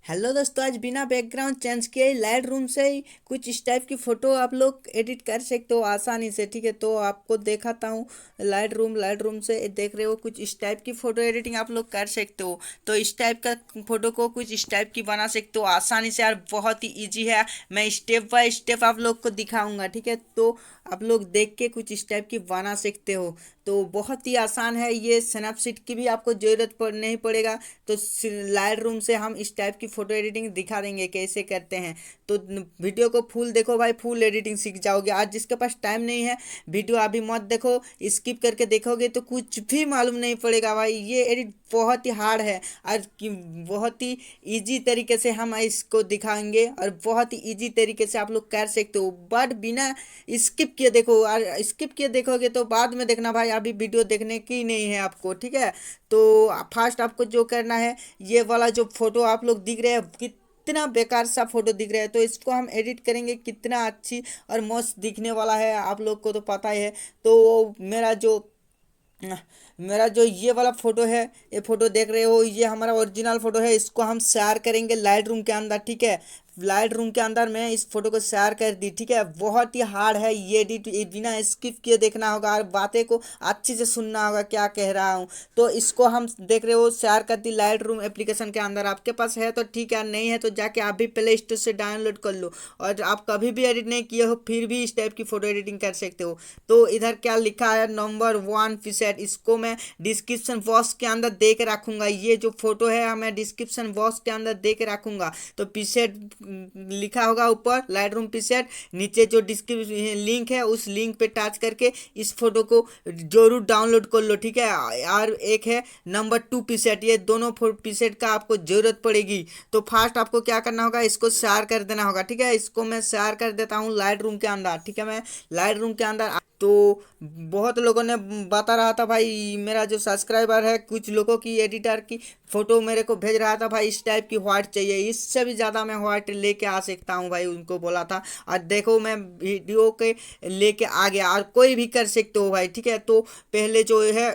Hello दोस्तों, आज बिना बैकग्राउंड चेंज किए ही लाइट रूम से ही कुछ इस टाइप की फ़ोटो आप लोग एडिट कर सकते हो आसानी से। ठीक है, तो आपको दिखाता हूँ। लाइट रूम से देख रहे हो, कुछ इस टाइप की फ़ोटो एडिटिंग आप लोग कर सकते हो। तो इस टाइप का फ़ोटो को कुछ इस टाइप की बना सकते हो आसानी से यार, बहुत ही ईजी है। मैं स्टेप बाय स्टेप आप लोग को दिखाऊंगा। ठीक है, तो आप लोग देख के कुछ इस टाइप की बना सकते हो। तो बहुत ही आसान है ये। स्नैपसीड की भी आपको ज़रूरत नहीं पड़ेगा। तो लाइट रूम से हम इस टाइप की फ़ोटो एडिटिंग दिखा देंगे कैसे करते हैं। तो वीडियो को फुल देखो भाई, फुल एडिटिंग सीख जाओगे। आज जिसके पास टाइम नहीं है, वीडियो अभी मत देखो, स्किप करके देखोगे तो कुछ भी मालूम नहीं पड़ेगा भाई। ये एडिट बहुत ही हार्ड है और बहुत ही इजी तरीके से हम इसको दिखाएंगे और बहुत ही इजी तरीके से आप लोग कर सकते हो। बट बिना स्किप किए देखो, और स्किप किए देखोगे तो बाद में देखना भाई, अभी वीडियो देखने की नहीं है आपको। ठीक है, तो फर्स्ट आपको जो करना है, ये वाला जो फोटो आप लोग दिख रहे हैं कितना बेकार सा फोटो दिख रहा है, तो इसको हम एडिट करेंगे कितना अच्छी और मस्त दिखने वाला है, आप लोग को तो पता ही है। तो मेरा जो ये वाला फोटो है, ये फोटो देख रहे हो, ये हमारा ओरिजिनल फोटो है। इसको हम शेयर करेंगे लाइट रूम के अंदर। ठीक है, लाइट रूम के अंदर मैं इस फोटो को शेयर कर दी। ठीक है, बहुत ही हार्ड है ये एडिट, बिना स्किप किए देखना होगा और बातें को अच्छे से सुनना होगा क्या कह रहा हूँ। तो इसको हम देख रहे हो शेयर कर दी लाइट रूम एप्लीकेशन के अंदर। आपके पास है तो ठीक है, नहीं है तो जाके आप भी प्ले स्टोर से डाउनलोड कर लो। और आप कभी भी एडिट नहीं किए हो फिर भी इस टाइप की फोटो एडिटिंग कर सकते हो। तो इधर क्या लिखा है, नंबर 1 प्रीसेट, इसको मैं डिस्क्रिप्शन बॉक्स के अंदर दे के रखूंगा। ये जो फोटो है मैं डिस्क्रिप्शन बॉक्स के अंदर दे के रखूंगा। तो प्रीसेट लिखा होगा ऊपर, लाइट रूम प्रीसेट, नीचे जो डिस्क्रिप्शन लिंक है उस लिंक पे टच करके इस फोटो को जरूर डाउनलोड कर लो। ठीक है, और एक है नंबर 2 प्रीसेट, ये दोनों प्रीसेट का आपको जरूरत पड़ेगी। तो फर्स्ट आपको क्या करना होगा, इसको शेयर कर देना होगा। ठीक है, इसको मैं शेयर कर देता हूँ लाइट रूम के अंदर। ठीक है, मैं लाइट रूम के अंदर। तो बहुत लोगों ने बता रहा था भाई, मेरा जो सब्सक्राइबर है, कुछ लोगों की एडिटर की फ़ोटो मेरे को भेज रहा था भाई, इस टाइप की व्हाइट चाहिए, इससे भी ज़्यादा मैं व्हाइट लेके आ सकता हूँ भाई, उनको बोला था। और देखो मैं वीडियो के लेके आ गया, और कोई भी कर सकते हो भाई। ठीक है, तो पहले जो है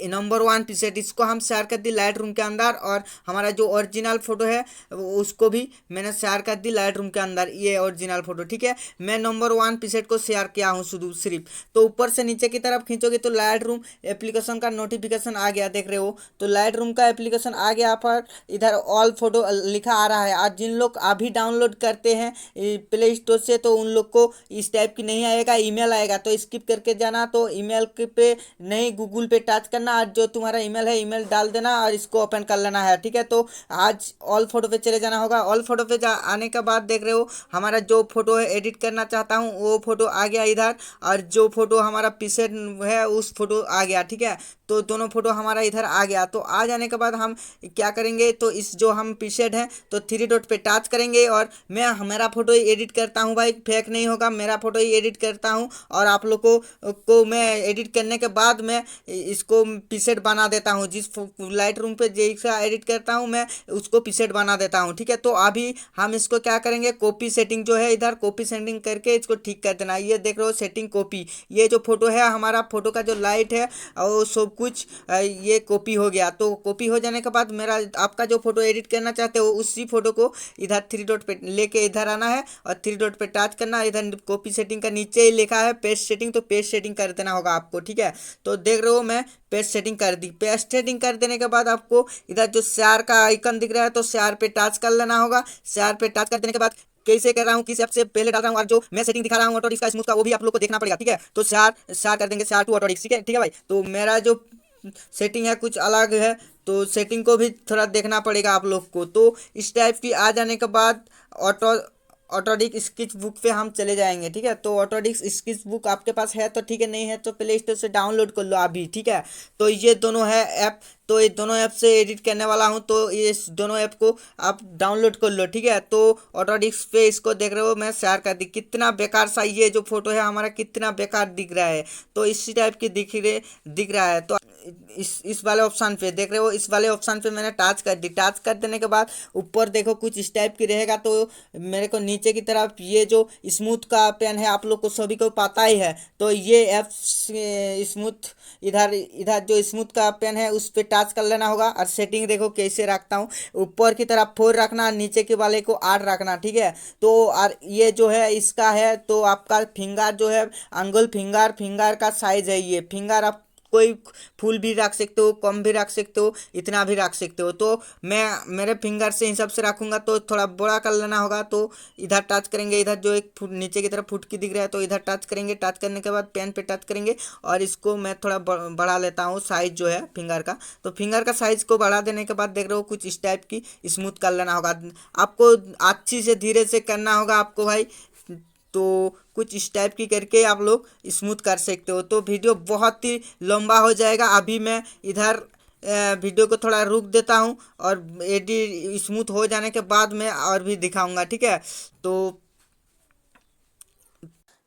नंबर 1 प्रीसेट, इसको हम शेयर कर दी लाइट रूम के अंदर। और हमारा जो ओरिजिनल फोटो है उसको भी मैंने शेयर कर दी लाइट रूम के अंदर, ये ओरिजिनल फोटो। ठीक है, मैं नंबर 1 प्रीसेट को शेयर किया हूँ शुरू सिर्फ। तो ऊपर से नीचे की तरफ खींचोगे तो लाइट रूम एप्लीकेशन का नोटिफिकेशन आ गया, देख रहे हो। तो लाइट रूम का एप्लीकेशन आ गया पर इधर ऑल फोटो लिखा आ रहा है। आज जिन लोग अभी डाउनलोड करते हैं प्ले स्टोर से, तो उन लोग को इस टाइप की नहीं आएगा, ईमेल आएगा। तो स्किप करके जाना, तो ईमेल पे नहीं, गूगल पे टच करना और जो तुम्हारा ईमेल है ईमेल डाल देना और इसको ओपन कर लेना है। ठीक है, तो आज ऑल फोटो पे चले जाना होगा। ऑल फोटो पे आने के बाद देख रहे हो, हमारा जो फोटो है एडिट करना चाहता हूँ वो फोटो आ गया इधर, और जो फोटो हमारा पीसेट है उस फोटो आ गया। ठीक है, तो दोनों फोटो हमारा इधर आ गया। तो आ जाने के बाद हम क्या करेंगे, तो इस जो हम पीसेट हैं तो 3 डॉट पे टच करेंगे, और मैं मेरा फोटो ही एडिट करता हूँ भाई, फेक नहीं होगा, मेरा फोटो ही एडिट करता हूँ। और आप लोग को मैं एडिट करने के बाद मैं इसको पीसेट बना देता हूँ। जिस लाइट रूम पे जैसा एडिट करता हूँ मैं उसको पीसेट बना देता हूँ। ठीक है, तो अभी हम इसको क्या करेंगे, कॉपी सेटिंग जो है इधर कॉपी सेटिंग करके इसको ठीक कर देना। ये देख रहे हो सेटिंग कॉपी, ये जो फोटो है हमारा फोटो का जो लाइट है और सब कुछ ये कॉपी हो गया। तो कॉपी हो जाने के बाद मेरा आपका जो फोटो एडिट करना चाहते हो उसी फोटो को इधर 3 डॉट पे लेके इधर आना है और 3 डॉट पे टच करना। इधर कॉपी सेटिंग का नीचे ही लिखा है पेस्ट सेटिंग, तो पेस्ट सेटिंग कर देना होगा आपको। ठीक है, तो देख रहे हो मैं पेस्ट सेटिंग कर दी। पेस्ट सेटिंग कर देने के बाद आपको इधर जो शेयर का आइकन दिख रहा है तो शेयर पे टच कर लेना होगा। शेयर पे टच कर देने के बाद कैसे कर रहा हूँ, किस ऐप से पहले डाल रहा हूँ, और जो मैं सेटिंग दिखा रहा हूँ ऑटोडिस्क का स्मूथ का, वो भी आप लोग को देखना पड़ेगा। ठीक है, तो शेयर शेयर कर देंगे, शेयर टू ऑटोडिस्क। ठीक है, ठीक है भाई, तो मेरा जो सेटिंग है कुछ अलग है, तो सेटिंग को भी थोड़ा देखना पड़ेगा आप लोग को। तो इस टाइप की आ जाने के बाद ऑटो ऑटोडिस्क स्केच बुक पे हम चले जाएंगे। ठीक है, तो ऑटोडिस्क स्केच बुक आपके पास है तो ठीक है, नहीं है तो प्ले स्टोर से डाउनलोड कर लो अभी। ठीक है, तो ये दोनों है ऐप, तो ये दोनों ऐप से एडिट करने वाला हूँ, तो ये दोनों ऐप को आप डाउनलोड कर लो। ठीक है, तो ऑटोडिस्क पे इसको देख रहे हो मैं शेयर कर दी। कितना बेकार सा ये जो फोटो है हमारा कितना बेकार दिख रहा है, तो इसी टाइप की दिख रहा है। तो इस वाले ऑप्शन पे देख रहे हो, इस वाले ऑप्शन पे मैंने टच कर दी। टच कर देने के बाद ऊपर देखो कुछ इस टाइप की रहेगा, तो मेरे को नीचे की तरफ ये जो स्मूथ का पेन है आप लोग को सभी को पता ही है, तो ये ऐप स्मूथ, इधर इधर जो स्मूथ का पेन है उस पर टच कर लेना होगा। और सेटिंग देखो कैसे रखता हूँ, ऊपर की तरफ 4 रखना, नीचे के वाले को 8 रखना, ठीक है। तो और ये जो है इसका है, तो आपका फिंगर जो है, अंगुल फिंगर, फिंगर का साइज है ये। फिंगर आप कोई फुल भी रख सकते हो, कम भी रख सकते हो, इतना भी रख सकते हो। तो मैं मेरे फिंगर से हिसाब से रखूंगा, तो थोड़ा बड़ा कर लेना होगा। तो इधर टच करेंगे, इधर जो एक फुट नीचे की तरफ फुटकी दिख रहा है, तो इधर टच करेंगे। टच करने के बाद पेन पे टच करेंगे, और इसको मैं थोड़ा बढ़ा लेता हूँ साइज जो है फिंगर का। तो फिंगर का साइज को बढ़ा देने के बाद देख रहे हो कुछ इस टाइप की स्मूथ कर लेना होगा आपको। अच्छी से धीरे से करना होगा आपको भाई। तो कुछ इस टाइप की करके आप लोग स्मूथ कर सकते हो। तो वीडियो बहुत ही लंबा हो जाएगा। अभी मैं इधर वीडियो को थोड़ा रुक देता हूँ, और एडिट स्मूथ हो जाने के बाद मैं और भी दिखाऊंगा, ठीक है। तो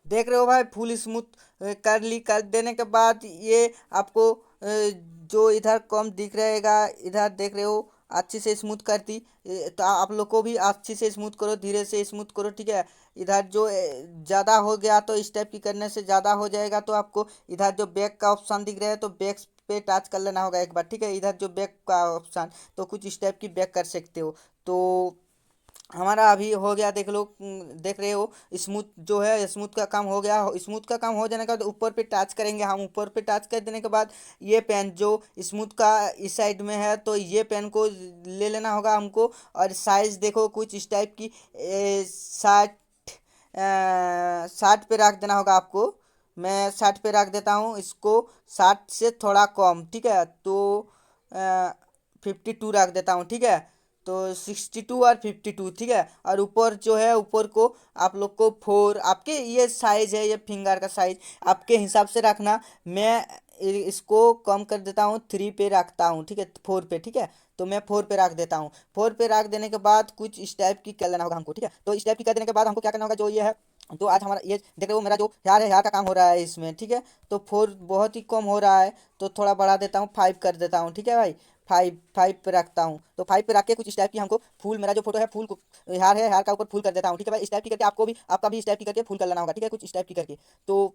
देख रहे हो भाई, फुल स्मूथ कर ली। कर देने के बाद ये आपको जो इधर कम दिख रहेगा, इधर देख रहे हो अच्छी से स्मूथ कर दी। तो आप लोग को भी अच्छी से स्मूथ करो, धीरे से स्मूथ करो, ठीक है। इधर जो ज़्यादा हो गया, तो इस टाइप की करने से ज़्यादा हो जाएगा। तो आपको इधर जो बैक का ऑप्शन दिख रहा है, तो बैक पे टच कर लेना होगा एक बार, ठीक है। इधर जो बैक का ऑप्शन, तो कुछ इस टाइप की बैक कर सकते हो। तो हमारा अभी हो गया, देख लो। देख रहे हो स्मूथ जो है, स्मूथ का काम हो गया। स्मूथ का काम हो जाने का, तो ऊपर पे टच करेंगे हम। ऊपर पे टच कर देने के बाद ये पेन जो स्मूथ का इस साइड में है, तो ये पेन को ले लेना होगा हमको। और साइज देखो कुछ इस टाइप की 60 पे रख देना होगा आपको। मैं 60 पे रख देता हूँ इसको, 60 से थोड़ा कम, ठीक है। तो 52 रख देता हूँ, ठीक है। तो 62 और 52, ठीक है। और ऊपर जो है, ऊपर को आप लोग को 4, आपके ये साइज है, ये फिंगर का साइज आपके हिसाब से रखना। मैं इसको कम कर देता हूँ, 3 पे रखता हूँ, ठीक है, 4 पे, ठीक है। तो मैं 4 पे रख देता हूँ। 4 पे रख देने के बाद कुछ इस टाइप की कर लेना होगा हमको, ठीक है। तो इस टाइप की कर देने के बाद हमको क्या करना होगा, जो ये है, तो आज हमारा ये देख रहे हो, मेरा जो हेयर है, हेयर का काम हो रहा है इसमें, ठीक है। तो 4 बहुत ही कम हो रहा है, तो थोड़ा बढ़ा देता हूँ, 5 कर देता हूँ, ठीक है भाई। 5 पे रखता हूँ। तो 5 पे रख के कुछ इस टाइप की हमको फूल, मेरा जो फोटो है, फूल को हेयर है, हेयर का ऊपर फूल कर देता हूँ, ठीक है भाई। इस टाइप की करके आपको भी, आपका भी इस टाइप की करके फूल कर लेना होगा, ठीक है, कुछ इस टाइप की करके। तो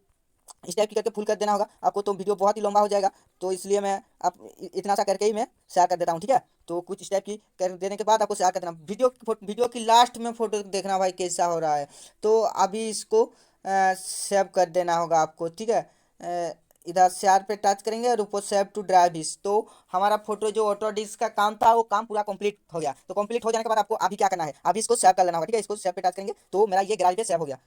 इस टाइप की करके फुल कर देना होगा आपको। तो वीडियो बहुत ही लंबा हो जाएगा, तो इसलिए मैं आप इतना सा करके ही मैं शेयर कर देता हूँ, ठीक है। तो कुछ इस टाइप की कर देने के बाद आपको शेयर कर देना। वीडियो की लास्ट में फोटो देखना भाई कैसा हो रहा है। तो अभी इसको सेव कर देना होगा आपको, ठीक है। इधर शेयर पे टच करेंगे, और ऊपर सेव टू ड्राइव इस। तो हमारा फोटो जो ऑटो डिस्क का काम था, वो काम पूरा कंप्लीट हो गया। तो कंप्लीट हो जाने के बाद आपको अभी क्या करना है, अभी इसको सेव कर लेना होगा, ठीक है। इसको सेव पे टच करेंगे, तो मेरा ये गैलरी पे सेव हो गया।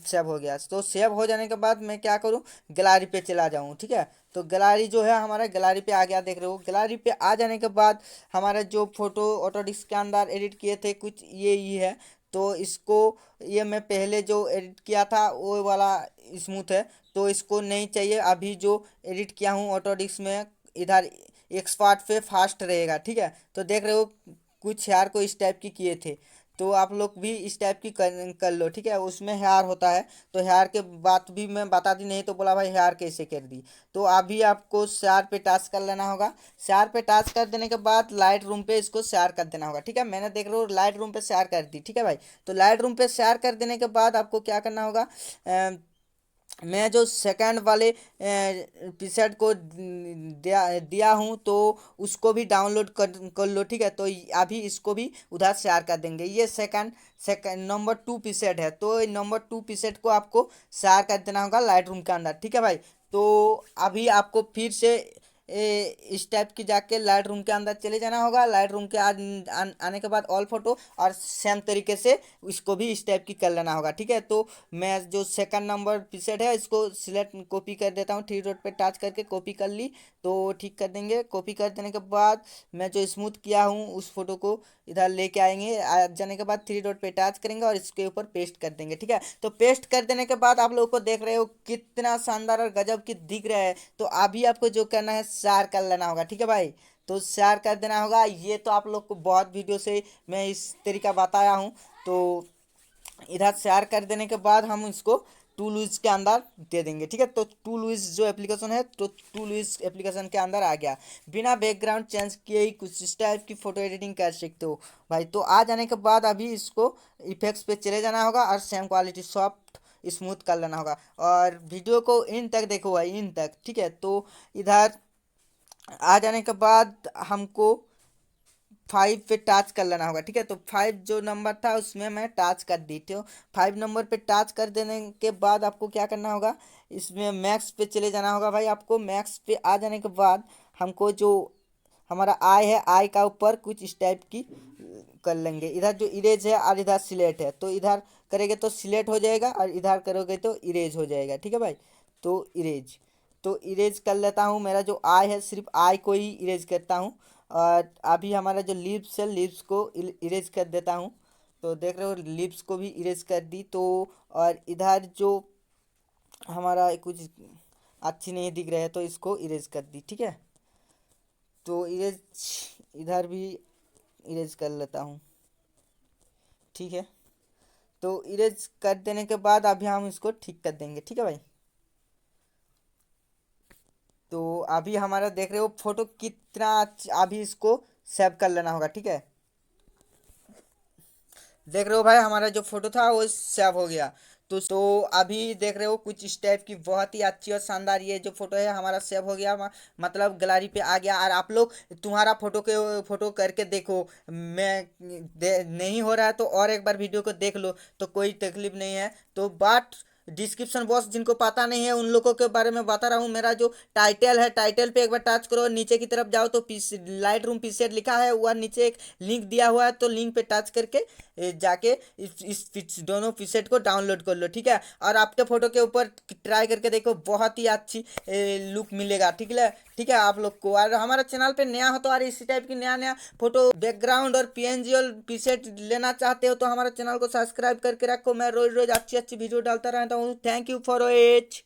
सेव हो गया। तो सेव हो जाने के बाद मैं क्या करूँ, गैलरी पे चला जाऊँ, ठीक है। तो गैलरी जो है हमारा, गैलरी पे आ गया, देख रहे हो। गैलरी पे आ जाने के बाद हमारा जो फोटो ऑटो डिस्क के अंदर एडिट किए थे, कुछ ये है। तो इसको, ये मैं पहले जो एडिट किया था वो वाला स्मूथ है, तो इसको नहीं चाहिए। अभी जो एडिट किया हूँ ऑटो डिस्क में, इधर एक्सपर्ट पे फास्ट रहेगा, ठीक है। तो देख रहे हो कुछ हेयर को इस टाइप की किए थे, तो आप लोग भी इस टाइप की कर लो, ठीक है। उसमें हेयर होता है, तो हेयर के बात भी मैं बता दी, नहीं तो बोला भाई हेयर कैसे कर दी। तो अभी आपको शेयर पे टच कर लेना होगा। शेयर पे टच कर देने के बाद लाइट रूम पे इसको शेयर कर देना होगा, ठीक है। मैंने देख रहा हूँ लाइट रूम पे शेयर कर दी, ठीक है भाई। तो लाइट रूम पे शेयर कर देने के बाद आपको क्या करना होगा, मैं जो सेकंड वाले पिक्चर को दिया दिया हूँ, तो उसको भी डाउनलोड कर लो, ठीक है। तो अभी इसको भी उधर शेयर कर देंगे। ये सेकंड नंबर 2 पिक्चर है, तो नंबर 2 पिक्चर को आपको शेयर कर देना होगा लाइट रूम के अंदर, ठीक है भाई। तो अभी आपको फिर से इस टाइप की जाके लाइट रूम के अंदर चले जाना होगा। लाइट रूम के आने के बाद ऑल फोटो, और सेम तरीके से इसको भी इस टाइप की कर लेना होगा, ठीक है। तो मैं जो सेकंड नंबर पिक्चर है, इसको सिलेक्ट कॉपी कर देता हूँ, 3 डॉट पे टच करके कॉपी कर ली। तो ठीक कर देंगे। कॉपी कर देने के बाद मैं जो स्मूथ किया हूँ उस फोटो को इधर लेके आएंगे। आ जाने के बाद 3 डॉट पे टच करेंगे, और इसके ऊपर पेस्ट कर देंगे, ठीक है। तो पेस्ट कर देने के बाद आप लोगों को देख रहे हो कितना शानदार और गजब की दिख रहा है। तो अभी आपको जो करना है, शेयर कर लेना होगा, ठीक है भाई। तो शेयर कर देना होगा। ये तो आप लोग को बहुत वीडियो से मैं इस तरीका बताया हूँ। तो इधर शेयर कर देने के बाद हम इसको टू लूज के अंदर दे देंगे, ठीक है। तो टू लूज जो एप्लीकेशन है, तो टू लूज एप्लीकेशन के अंदर आ गया। बिना बैकग्राउंड चेंज किए ही कुछ इस टाइप की फ़ोटो एडिटिंग कर सकते हो भाई। तो आ जाने के बाद अभी इसको इफेक्ट्स पे चले जाना होगा, और सेम क्वालिटी सॉफ्ट स्मूथ कर लेना होगा। और वीडियो को इन तक देखो भाई, इन तक, ठीक है। तो इधर आ जाने के बाद हमको 5 पे टच कर लेना होगा, ठीक है। तो 5 जो नंबर था उसमें मैं टच कर दी थी। 5 नंबर पे टच कर देने के बाद आपको क्या करना होगा, इसमें मैक्स पे चले जाना होगा भाई। आपको मैक्स पे आ जाने के बाद हमको जो हमारा आई है, आई का ऊपर कुछ इस टाइप की कर लेंगे। इधर जो इरेज है और इधर सिलेक्ट है, तो इधर करेंगे तो सिलेक्ट हो जाएगा और इधर करोगे तो इरेज हो जाएगा, ठीक है भाई। तो इरेज, तो इरेज कर लेता हूँ। मेरा जो आई है सिर्फ आई को ही इरेज करता हूँ। और अभी हमारा जो लिप्स है, लिप्स को इरेज कर देता हूँ। तो देख रहे हो लिप्स को भी इरेज कर दी। तो और इधर जो हमारा कुछ अच्छी नहीं दिख रहा है तो इसको इरेज कर दी, ठीक है। तो इरेज इधर भी इरेज कर लेता हूँ, ठीक है। तो इरेज कर देने के बाद अभी हम इसको ठीक कर देंगे, ठीक है भाई। तो अभी हमारा देख रहे हो फोटो कितना अभी इसको सेव कर लेना होगा, ठीक है। देख रहे हो भाई हमारा जो फोटो था वो सेव हो गया। तो अभी देख रहे हो कुछ इस टाइप की बहुत ही अच्छी और शानदार ये जो फोटो है हमारा सेव हो गया, मतलब गैलरी पे आ गया। और आप लोग तुम्हारा फोटो करके देखो। नहीं हो रहा है तो और एक बार वीडियो को देख लो, तो कोई तकलीफ नहीं है। तो बात डिस्क्रिप्शन बॉक्स जिनको पता नहीं है उन लोगों के बारे में बता रहा हूँ। मेरा जो टाइटल है, टाइटल पे एक बार टच करो, नीचे की तरफ जाओ तो लाइट रूम पीसेट लिखा है, वह नीचे एक लिंक दिया हुआ है, तो लिंक पे टच करके जाके दोनों पीसेट को डाउनलोड कर लो, ठीक है। और आपके फोटो के ऊपर ट्राई करके देखो, बहुत ही अच्छी लुक मिलेगा, ठीक है। ठीक है आप लोग को। और हमारे चैनल पे नया हो तो और इसी टाइप की नया नया फोटो बैकग्राउंड और पीएनजी और पीसेट लेना चाहते हो तो हमारे चैनल को सब्सक्राइब करके रखो। मैं रोज रोज अच्छी अच्छी वीडियो डालता रहता हूँ। Thank you for it.